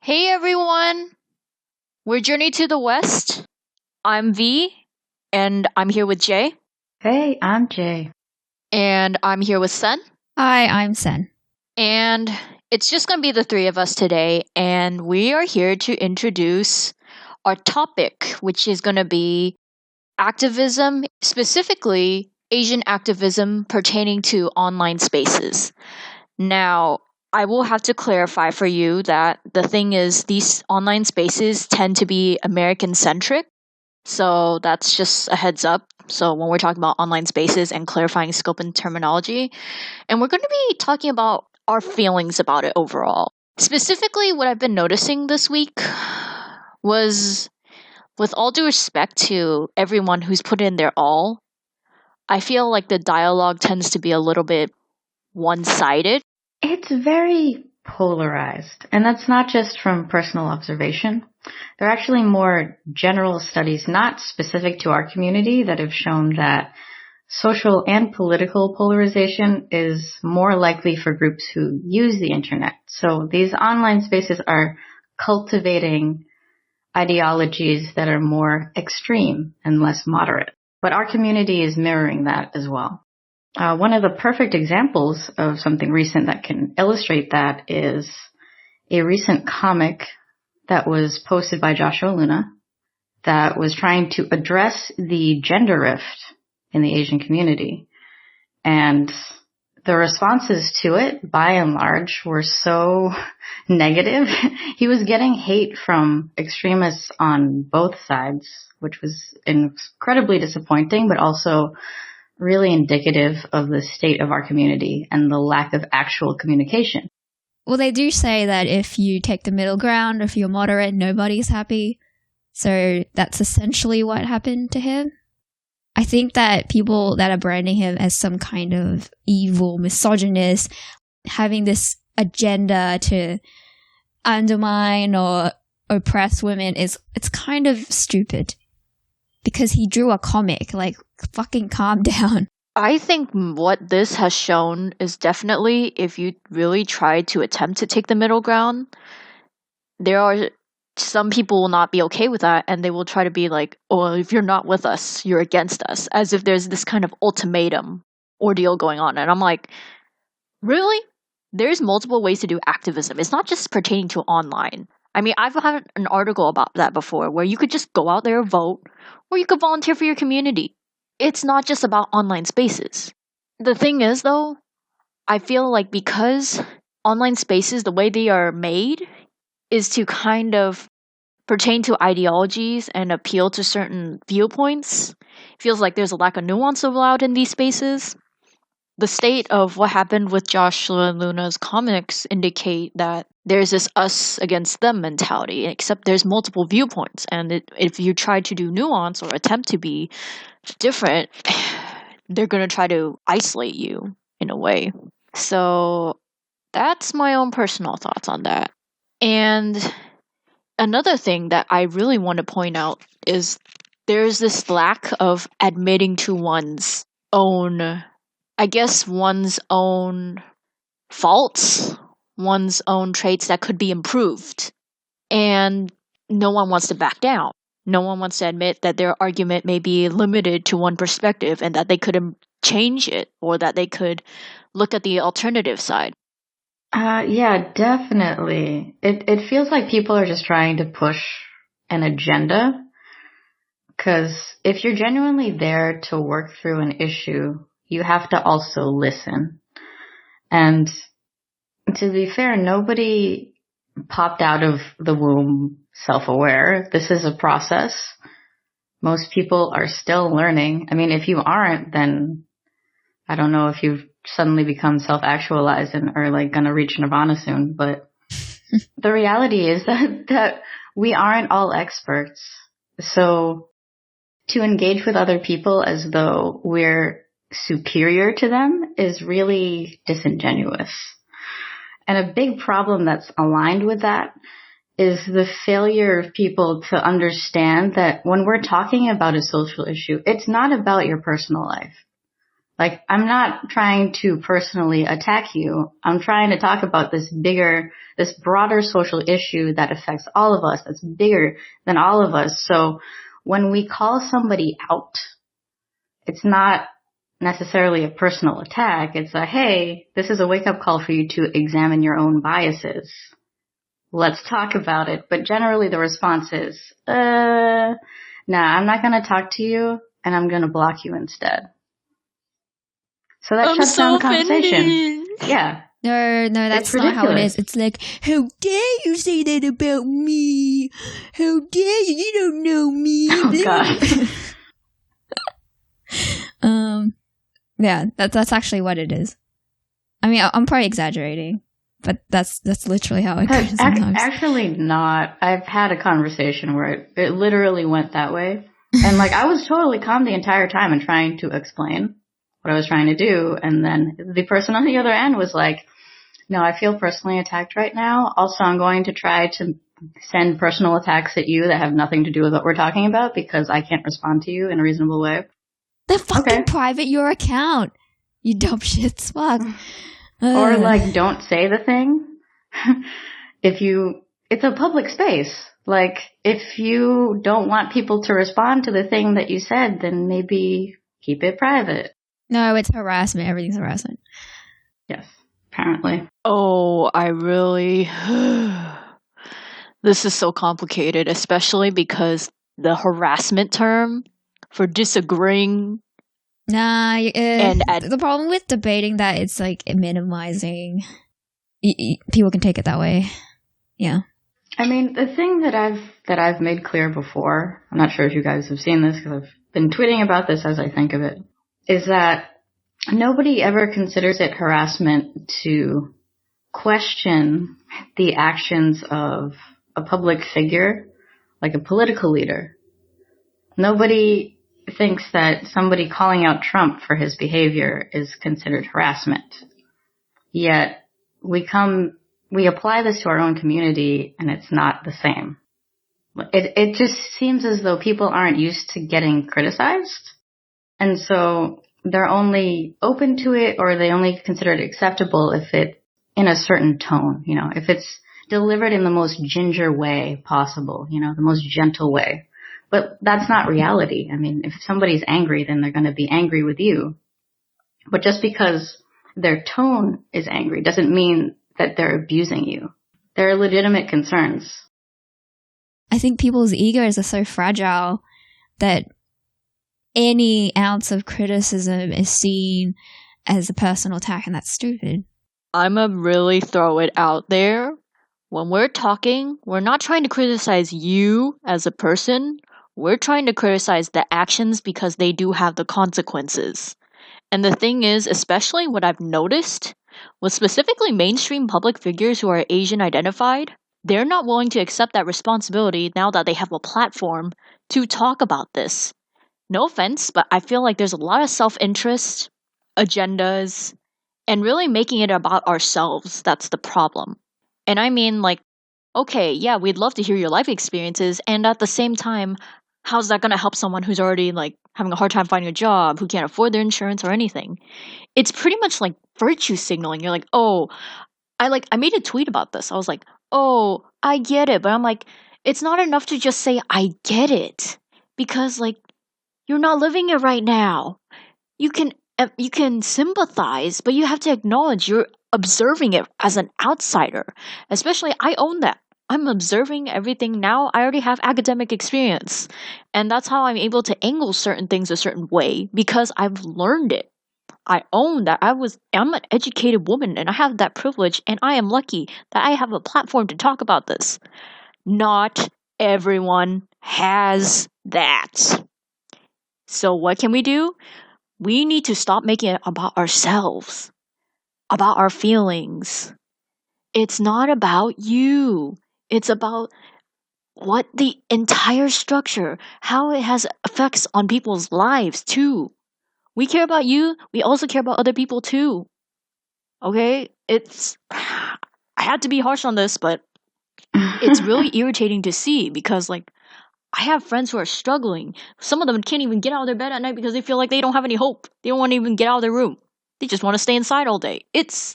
Hey everyone, we're Journey to the West. I'm V, and I'm here with Jay, Hey, I'm Jay. and I'm here with Sen, Hi, I'm Sen. and it's just going to be the three of us today, and we are here to introduce our topic, which is going to be activism, specifically Asian activism pertaining to online spaces. Now, I will have to clarify for you that the thing is, these online spaces tend to be American centric. So that's just a heads up. So when we're talking about online spaces and clarifying scope and terminology, and we're going to be talking about our feelings about it overall. Specifically, what I've been noticing this week was, with all due respect to everyone who's put in their all, I feel like the dialogue tends to be a little bit one-sided. It's very polarized, and that's not just from personal observation. There are actually more general studies not specific to our community that have shown that social and political polarization is more likely for groups who use the internet. So these online spaces are cultivating ideologies that are more extreme and less moderate. But our community is mirroring that as well. One of the perfect examples of something recent that can illustrate that is a recent comic that was posted by Joshua Luna that was trying to address the gender rift in the Asian community. And the responses to it, by and large, were so negative. He was getting hate from extremists on both sides, which was incredibly disappointing, but also really indicative of the state of our community and the lack of actual communication. Well, they do say that if you take the middle ground, if you're moderate, nobody's happy. So that's essentially what happened to him. I think that people that are branding him as some kind of evil misogynist, having this agenda to undermine or oppress women, it's kind of stupid. Because he drew a comic, like, fucking calm down. I think what this has shown is definitely, if you really try to attempt to take the middle ground, there are some people will not be okay with that, and they will try to be like, oh, if you're not with us, you're against us, as if there's this kind of ultimatum ordeal going on. And I'm like, really? There's multiple ways to do activism. It's not just pertaining to online. I mean, I've had an article about that before where you could just go out there, vote, or you could volunteer for your community. It's not just about online spaces. The thing is, though, I feel like because online spaces, the way they are made, is to kind of pertain to ideologies and appeal to certain viewpoints. It feels like there's a lack of nuance allowed in these spaces. The state of what happened with Joshua Luna's comics indicate that there's this us against them mentality, except there's multiple viewpoints. And if you try to do nuance or attempt to be different, they're going to try to isolate you in a way. So that's my own personal thoughts on that. And another thing that I really want to point out is there's this lack of admitting to one's own faults, one's own traits that could be improved. And no one wants to back down. No one wants to admit that their argument may be limited to one perspective and that they could change it, or that they could look at the alternative side. Yeah, definitely. It feels like people are just trying to push an agenda. Because if you're genuinely there to work through an issue, you have to also listen. And to be fair, nobody popped out of the womb self-aware. This is a process. Most people are still learning. I mean, if you aren't, then I don't know if you've suddenly become self-actualized and are like going to reach nirvana soon. But the reality is that we aren't all experts. So to engage with other people as though we're superior to them is really disingenuous. And a big problem that's aligned with that is the failure of people to understand that when we're talking about a social issue, it's not about your personal life. Like, I'm not trying to personally attack you. I'm trying to talk about this broader social issue that affects all of us, that's bigger than all of us. So when we call somebody out, it's not necessarily a personal attack. It's a, hey, this is a wake-up call for you to examine your own biases. Let's talk about it. But generally the response is, nah, I'm not going to talk to you, and I'm going to block you instead. So that shuts down the conversation. Yeah. No, that's not how it is. It's like, how dare you say that about me? How dare you? You don't know me. Oh, God. Yeah, that's actually what it is. I mean, I'm probably exaggerating, but that's literally how it goes sometimes. Actually not. I've had a conversation where it literally went that way. And like, I was totally calm the entire time and trying to explain what I was trying to do. And then the person on the other end was like, no, I feel personally attacked right now. Also, I'm going to try to send personal attacks at you that have nothing to do with what we're talking about because I can't respond to you in a reasonable way. They're fucking private your account, you dumb shits. Fuck. Or like, don't say the thing. It's a public space. Like, if you don't want people to respond to the thing that you said, then maybe keep it private. No, it's harassment. Everything's harassment. Yes, apparently. Oh, I really... This is so complicated, especially because the harassment term for disagreeing... Nah, the problem with debating that, it's like minimizing. People can take it that way. Yeah. I mean, the thing that I've made clear before, I'm not sure if you guys have seen this because I've been tweeting about this as I think of it, is that nobody ever considers it harassment to question the actions of a public figure, like a political leader. Nobody thinks that somebody calling out Trump for his behavior is considered harassment. Yet we apply this to our own community and it's not the same. It just seems as though people aren't used to getting criticized. And so they're only open to it, or they only consider it acceptable if it in a certain tone, if it's delivered in the most ginger way possible, the most gentle way. But that's not reality. I mean, if somebody's angry, then they're going to be angry with you. But just because their tone is angry doesn't mean that they're abusing you. There are legitimate concerns. I think people's egos are so fragile that any ounce of criticism is seen as a personal attack, and that's stupid. I'ma really throw it out there. When we're talking, we're not trying to criticize you as a person. We're trying to criticize the actions because they do have the consequences. And the thing is, especially what I've noticed, with specifically mainstream public figures who are Asian identified, they're not willing to accept that responsibility now that they have a platform to talk about this. No offense, but I feel like there's a lot of self-interest, agendas, and really making it about ourselves that's the problem. And I mean, like, okay, yeah, we'd love to hear your life experiences, and at the same time, how's that going to help someone who's already, like, having a hard time finding a job, who can't afford their insurance or anything? It's pretty much like virtue signaling. You're like, oh, I made a tweet about this. I was like, oh, I get it. But I'm like, it's not enough to just say, I get it. Because, like, you're not living it right now. You can sympathize, but you have to acknowledge you're observing it as an outsider. Especially, I own that. I'm observing everything now. I already have academic experience. And that's how I'm able to angle certain things a certain way because I've learned it. I own that I'm an educated woman and I have that privilege, and I am lucky that I have a platform to talk about this. Not everyone has that. So what can we do? We need to stop making it about ourselves, about our feelings. It's not about you. It's about what the entire structure, how it has effects on people's lives too. We care about you. We also care about other people too. Okay? I had to be harsh on this, but it's really irritating to see because, like, I have friends who are struggling. Some of them can't even get out of their bed at night because they feel like they don't have any hope. They don't want to even get out of their room. They just want to stay inside all day. It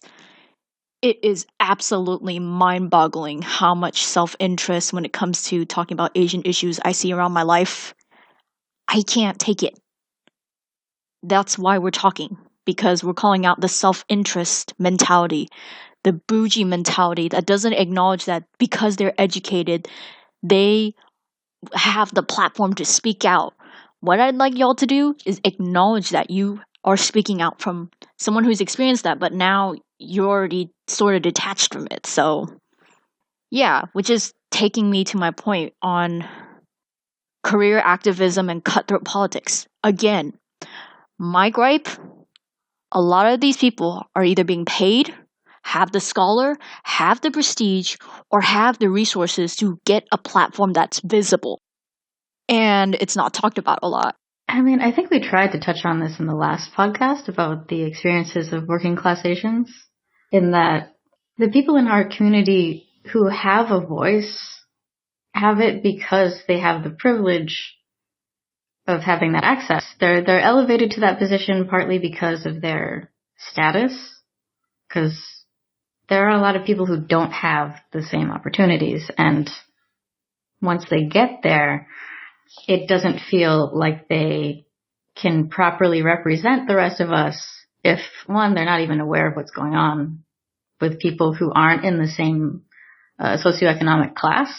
is absolutely mind-boggling how much self-interest when it comes to talking about Asian issues I see around my life. I can't take it. That's why we're talking, because we're calling out the self-interest mentality, the bougie mentality that doesn't acknowledge that because they're educated, they have the platform to speak out. What I'd like y'all to do is acknowledge that you are speaking out from someone who's experienced that, but now you're already sort of detached from it. So, yeah, which is taking me to my point on career activism and cutthroat politics. Again, my gripe, a lot of these people are either being paid, have the scholar, have the prestige, or have the resources to get a platform that's visible. And it's not talked about a lot. I mean, I think we tried to touch on this in the last podcast about the experiences of working class Asians, in that the people in our community who have a voice have it because they have the privilege of having that access. They're elevated to that position partly because of their status, because there are a lot of people who don't have the same opportunities, and once they get there, it doesn't feel like they can properly represent the rest of us if, one, they're not even aware of what's going on with people who aren't in the same socioeconomic class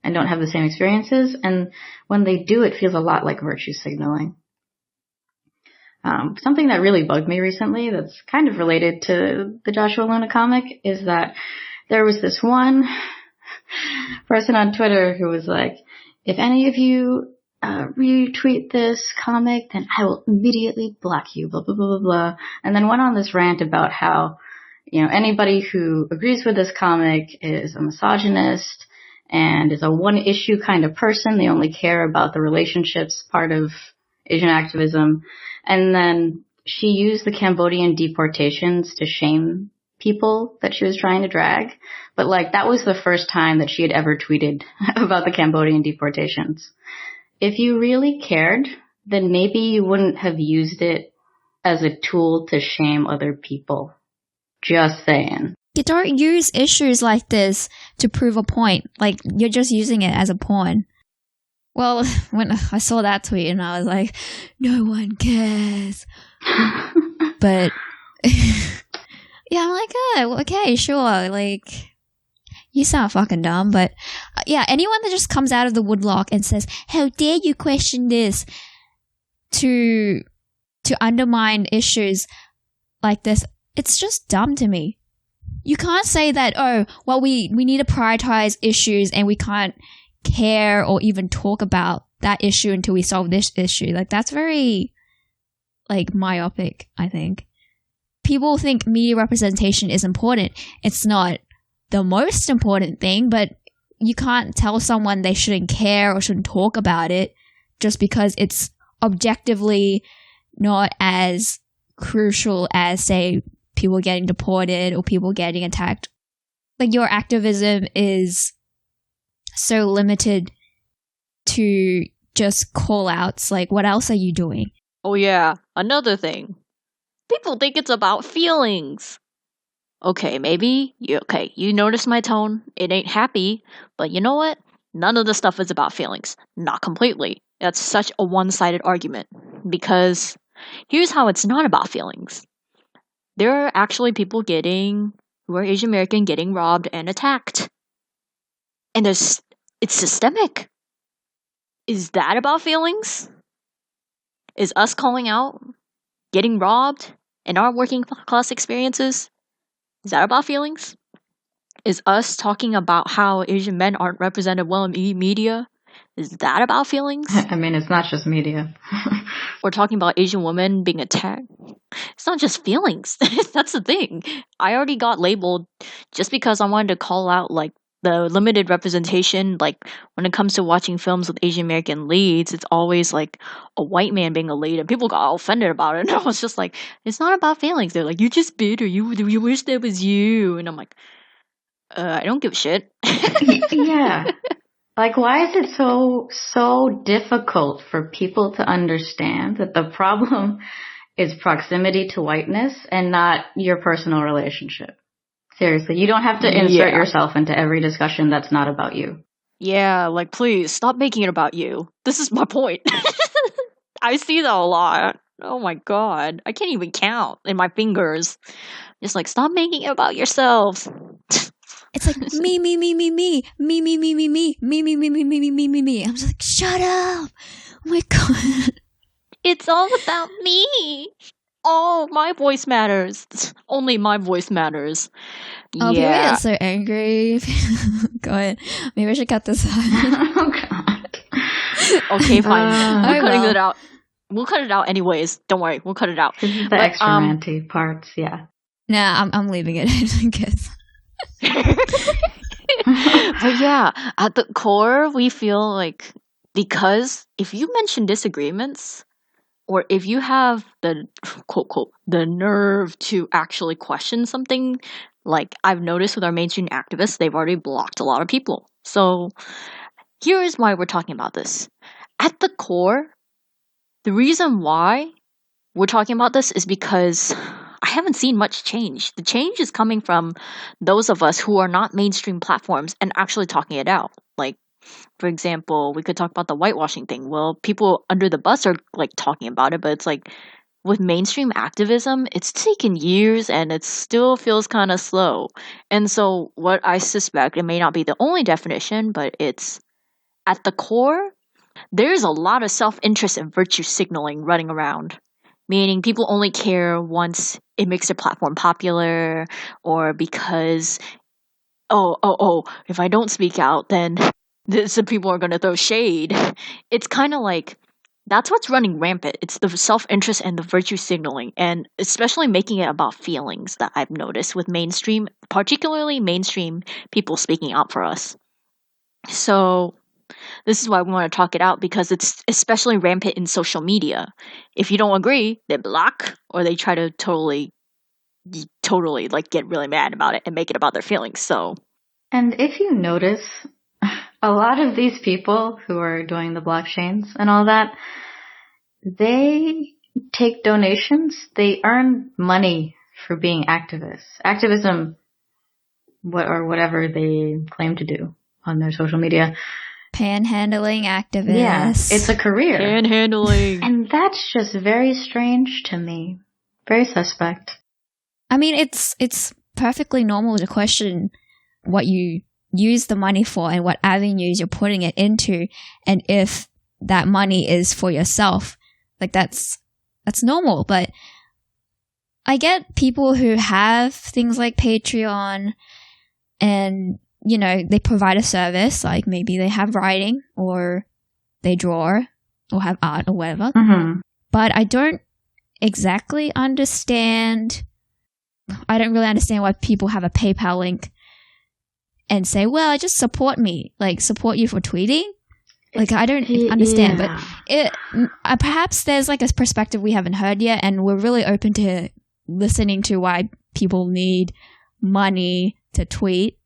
and don't have the same experiences. And when they do, it feels a lot like virtue signaling. Something that really bugged me recently that's kind of related to the Joshua Luna comic is that there was this one person on Twitter who was like, if any of you retweet this comic, then I will immediately block you, blah, blah, blah, blah, blah. And then went on this rant about how, anybody who agrees with this comic is a misogynist and is a one-issue kind of person. They only care about the relationships part of Asian activism. And then she used the Cambodian deportations to shame people that she was trying to drag. But that was the first time that she had ever tweeted about the Cambodian deportations. If you really cared, then maybe you wouldn't have used it as a tool to shame other people. Just saying. You don't use issues like this to prove a point. You're just using it as a pawn. Well, when I saw that tweet and I was like, no one cares. But yeah, I'm like, oh, okay, sure. You sound fucking dumb. But yeah, anyone that just comes out of the woodlock and says, how dare you question this, to undermine issues like this, it's just dumb to me. You can't say that, oh, well, we need to prioritize issues and we can't care or even talk about that issue until we solve this issue. That's very, myopic, I think. People think media representation is important. It's not the most important thing, but you can't tell someone they shouldn't care or shouldn't talk about it just because it's objectively not as crucial as, say, people getting deported or people getting attacked. Your activism is so limited to just call outs. What else are you doing? Oh yeah, another thing. People think it's about feelings. Okay, maybe you notice my tone. It ain't happy, but you know what? None of the stuff is about feelings. Not completely. That's such a one-sided argument. Because here's how it's not about feelings. There are actually people who are Asian American getting robbed and attacked. And it's systemic. Is that about feelings? Is us calling out getting robbed in our working class experiences? Is that about feelings? Is us talking about how Asian men aren't represented well in media? Is that about feelings? I mean, it's not just media. We're talking about Asian women being attacked. It's not just feelings. That's the thing. I already got labeled just because I wanted to call out the limited representation. When it comes to watching films with Asian American leads, it's always a white man being a lead, and people got all offended about it. And I was just it's not about feelings. They're like, you're just bitter. You wish that was you. And I'm like, I don't give a shit. Yeah. Like, why is it so difficult for people to understand that the problem is proximity to whiteness and not your personal relationship? Seriously, you don't have to insert yourself into every discussion that's not about you. Yeah, like, please, stop making it about you. This is my point. I see that a lot. Oh my god. I can't even count in my fingers. Just like, stop making it about yourselves. It's like me. I'm just like, shut up. Oh my god. It's all about me. Oh, my voice matters. Only my voice matters. Oh, people get so angry. Go ahead. Maybe I should cut this out. Oh god. Okay, fine. We're cutting it out. We'll cut it out anyways. Don't worry. We'll cut it out. This is the extra ranty parts, yeah. Nah, I'm leaving it in case. But yeah, at the core, we feel like, because if you mention disagreements, or if you have the quote quote the nerve to actually question something, like I've noticed with our mainstream activists, they've already blocked a lot of people. So here is why we're talking about this. At the core, the reason why we're talking about this is because I haven't seen much change. The change is coming from those of us who are not mainstream platforms and actually talking it out. Like, for example, we could talk about the whitewashing thing. Well, people under the bus are like talking about it, but it's like with mainstream activism, it's taken years and it still feels kind of slow. And so what I suspect, it may not be the only definition, but it's at the core, there's a lot of self-interest and virtue signaling running around. Meaning people only care once it makes their platform popular, or because, if I don't speak out, then some people are going to throw shade. It's kind of like, that's what's running rampant. It's the self-interest and the virtue signaling, and especially making it about feelings that I've noticed with mainstream, particularly mainstream people speaking out for us. So this is why we want to talk it out, because it's especially rampant in social media. If you don't agree, they block, or they try to totally like get really mad about it and make it about their feelings. So, and if you notice, a lot of these people who are doing the blockchains and all that, they take donations. They earn money for being activists. Activism, whatever they claim to do on their social media. Panhandling activists. Yeah, it's a career. Panhandling. And that's just very strange to me. Very suspect. I mean, it's perfectly normal to question what you use the money for and what avenues you're putting it into, and if that money is for yourself. Like, that's normal. But I get people who have things like Patreon and, you know, they provide a service, like maybe they have writing or they draw or have art or whatever. Mm-hmm. But I don't exactly understand. I don't really understand why people have a PayPal link and say, well, just support me, like support you for tweeting. Like, I don't understand, but perhaps there's like a perspective we haven't heard yet, and we're really open to listening to why people need money to tweet.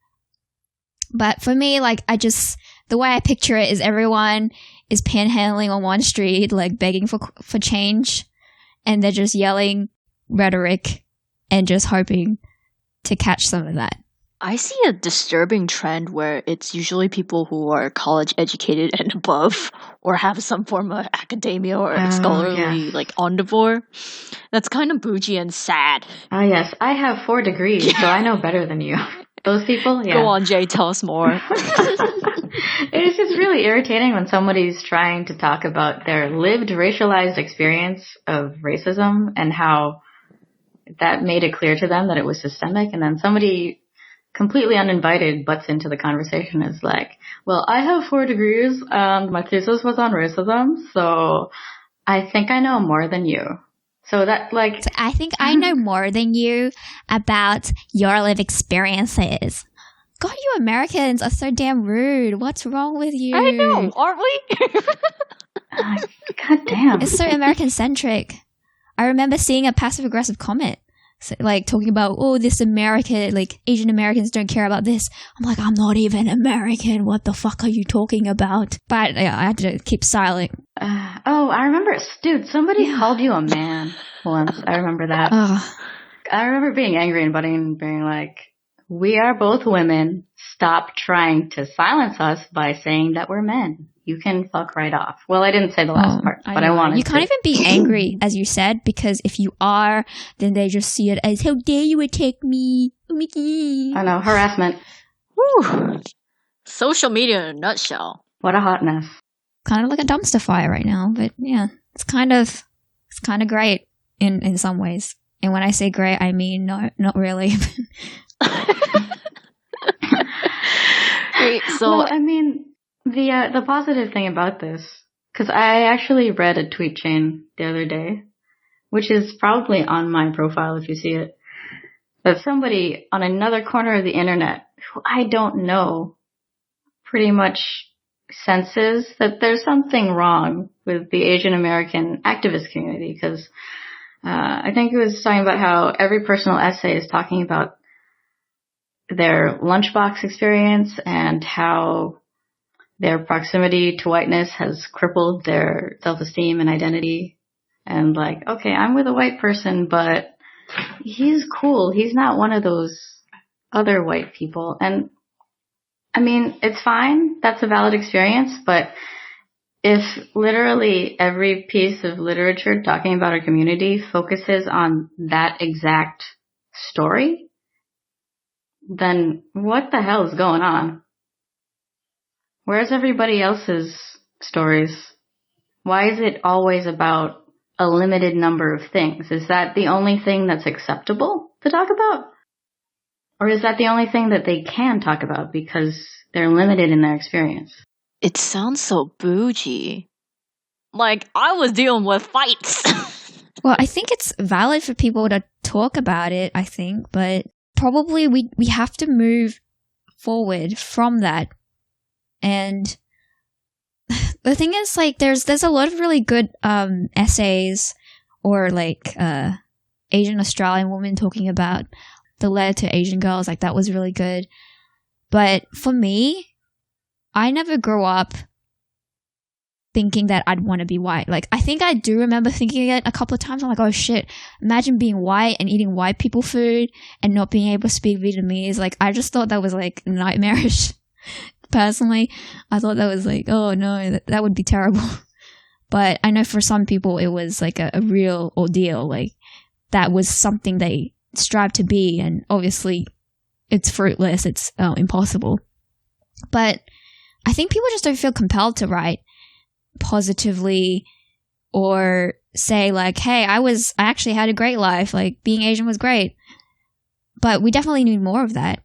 But for me, like, the way I picture it is everyone is panhandling on one street, like begging for change, and they're just yelling rhetoric and just hoping to catch some of that. I see a disturbing trend where it's usually people who are college educated and above, or have some form of academia or scholarly like endeavor. That's kind of bougie and sad. Ah, yes. I have 4 degrees, so I know better than you. Those people, yeah. Go on, Jay, tell us more. It's just really irritating when somebody's trying to talk about their lived racialized experience of racism and how that made it clear to them that it was systemic, and then somebody completely uninvited butts into the conversation is like, well, I have 4 degrees and my thesis was on racism, so I think I know more than you. So that, like... So I think I know more than you about your lived experiences. God, you Americans are so damn rude. What's wrong with you? I know, aren't we? God damn. It's so American-centric. I remember seeing a passive-aggressive comment like talking about, oh, this American, like Asian Americans don't care about this. I'm like, I'm not even American. What the fuck are you talking about? But yeah, I had to keep silent. I remember, dude, somebody called you a man once. I remember that. I remember being angry and being like, we are both women. Stop trying to silence us by saying that we're men. You can fuck right off. Well, I didn't say the last part, but I wanted to. You can't even be angry, as you said, because if you are, then they just see it as, how dare you attack me? Oh my God. I know, harassment. Whew. Social media in a nutshell. What a hot mess. Kind of like a dumpster fire right now, but yeah, it's kind of great in some ways. And when I say great, I mean not really. Wait, so well, I mean, the positive thing about this, because I actually read a tweet chain the other day, which is probably on my profile if you see it, that somebody on another corner of the internet, who I don't know, pretty much senses that there's something wrong with the Asian American activist community, because I think it was talking about how every personal essay is talking about their lunchbox experience and how their proximity to whiteness has crippled their self-esteem and identity. And like, okay, I'm with a white person, but he's cool. He's not one of those other white people. And I mean, it's fine. That's a valid experience. But if literally every piece of literature talking about our community focuses on that exact story, then what the hell is going on? Where's everybody else's stories? Why is it always about a limited number of things? Is that the only thing that's acceptable to talk about? Or is that the only thing that they can talk about because they're limited in their experience? It sounds so bougie. Like, I was dealing with fights. Well, I think it's valid for people to talk about it, I think, but probably we have to move forward from that. And the thing is, like, there's a lot of really good essays or like Asian Australian woman talking about the letter to Asian girls, like that was really good. But for me, I never grew up thinking that I'd want to be white. Like, I think I do remember thinking it a couple of times. I'm like, oh shit, imagine being white and eating white people food and not being able to speak Vietnamese. Like, I just thought that was like nightmarish. Personally, I thought that was like, oh no, that would be terrible. But I know for some people it was like a real ordeal. Like, that was something they strive to be, and obviously it's fruitless, it's impossible. But I think people just don't feel compelled to write positively or say like, hey, I actually had a great life, like being Asian was great. But we definitely need more of that,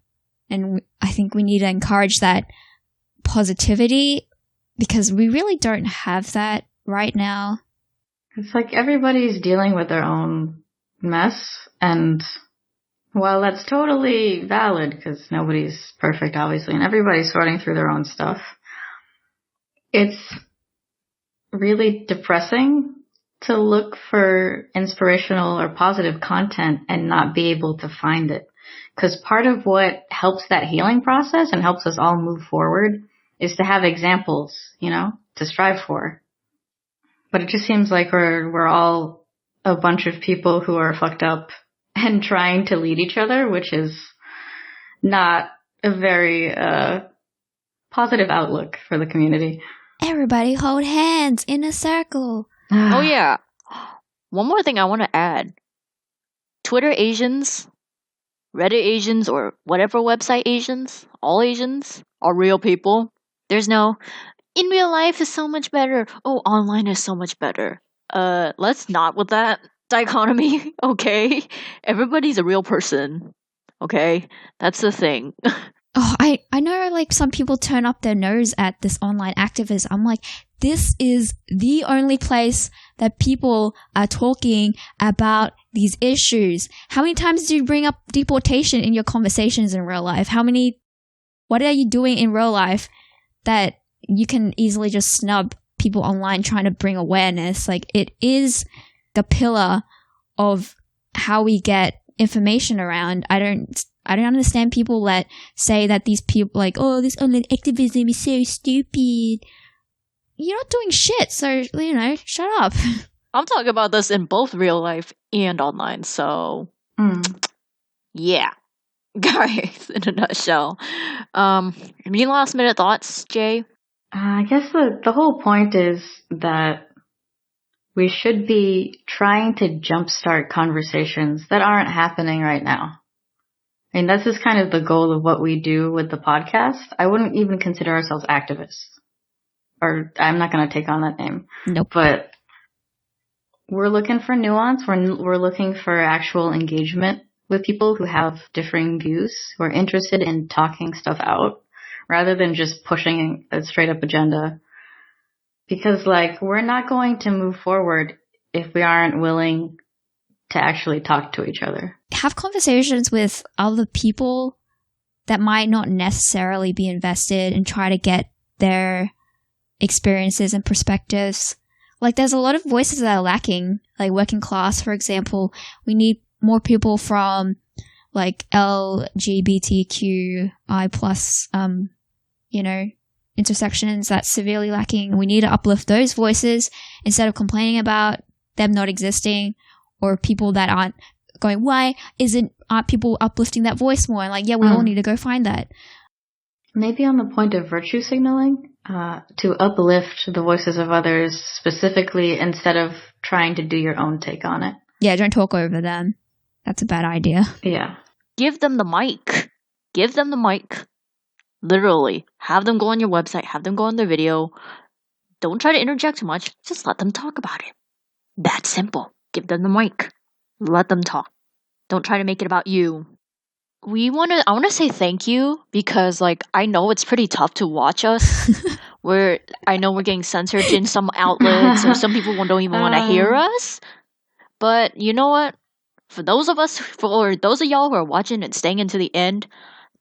and I think we need to encourage that positivity, because we really don't have that right now. It's like everybody's dealing with their own mess, and while that's totally valid because nobody's perfect, obviously, and everybody's sorting through their own stuff, it's really depressing to look for inspirational or positive content and not be able to find it. Because part of what helps that healing process and helps us all move forward is to have examples, you know, to strive for. But it just seems like we're all a bunch of people who are fucked up and trying to lead each other, which is not a very positive outlook for the community. Everybody hold hands in a circle. Oh yeah. One more thing I want to add. Twitter Asians, Reddit Asians, or whatever website Asians, all Asians are real people. There's no, in real life is so much better. Oh, online is so much better. Let's not with that dichotomy, okay? Everybody's a real person, okay? That's the thing. Oh, I know, like, some people turn up their nose at this online activism. I'm like, this is the only place that people are talking about these issues. How many times do you bring up deportation in your conversations in real life? What are you doing in real life that you can easily just snub people online trying to bring awareness? Like, it is the pillar of how we get information around. I don't understand people that say that these people like, oh, this online activism is so stupid. You're not doing shit, so shut up. I'm talking about this in both real life and online, so yeah. Guys, in a nutshell. Any last minute thoughts, Jay? I guess the whole point is that we should be trying to jumpstart conversations that aren't happening right now. I mean, this is kind of the goal of what we do with the podcast. I wouldn't even consider ourselves activists. Or I'm not going to take on that name. Nope. But we're looking for nuance. We're looking for actual engagement with people who have differing views, who are interested in talking stuff out, rather than just pushing a straight up agenda. Because, we're not going to move forward if we aren't willing to actually talk to each other. Have conversations with other people that might not necessarily be invested and try to get their experiences and perspectives. There's a lot of voices that are lacking, like working class, for example. We need more people from LGBTQI plus, intersections that's severely lacking. We need to uplift those voices instead of complaining about them not existing, or people that aren't going, why aren't people uplifting that voice more? And we all need to go find that. Maybe on the point of virtue signaling, to uplift the voices of others specifically instead of trying to do your own take on it. Yeah, don't talk over them. That's a bad idea. Yeah. Give them the mic. Give them the mic. Literally. Have them go on your website. Have them go on their video. Don't try to interject too much. Just let them talk about it. That's simple. Give them the mic. Let them talk. Don't try to make it about you. I want to say thank you because, I know it's pretty tough to watch us. I know we're getting censored in some outlets, or some people don't even want to hear us. But you know what? For those of those of y'all who are watching and staying into the end,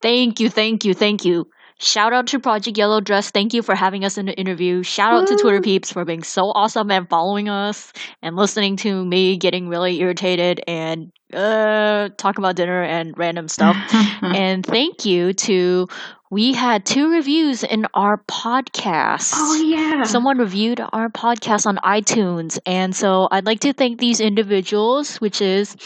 thank you. Shout out to Project Yellow Dress. Thank you for having us in the interview. Shout out to Twitter peeps for being so awesome and following us and listening to me getting really irritated and talk about dinner and random stuff. And thank you to, we had 2 reviews in our podcast. Oh, yeah. Someone reviewed our podcast on iTunes. And so I'd like to thank these individuals, which is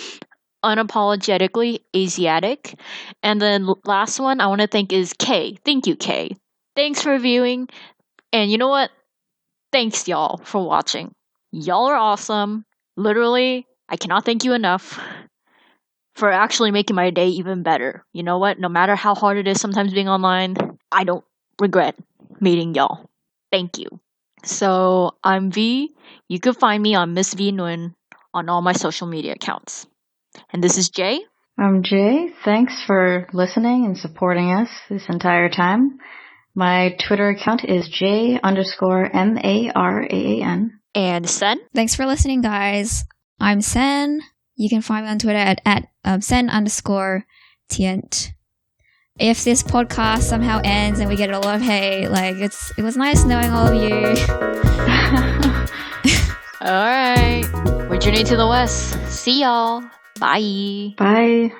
Unapologetically Asiatic. And then last one I want to thank is Kay. Thank you, Kay. Thanks for reviewing. And you know what? Thanks, y'all, for watching. Y'all are awesome. Literally, I cannot thank you enough for actually making my day even better. You know what? No matter how hard it is sometimes being online, I don't regret meeting y'all. Thank you. So I'm V. You can find me on Miss V Nguyen on all my social media accounts. And this is Jay. I'm Jay. Thanks for listening and supporting us this entire time. My Twitter account is J_MARAAN. And Sen. Thanks for listening, guys. I'm Sen. You can find me on Twitter at Sen_Tient. If this podcast somehow ends and we get a lot of hate, it was nice knowing all of you. All right. We're journeying to the west. See y'all. Bye. Bye.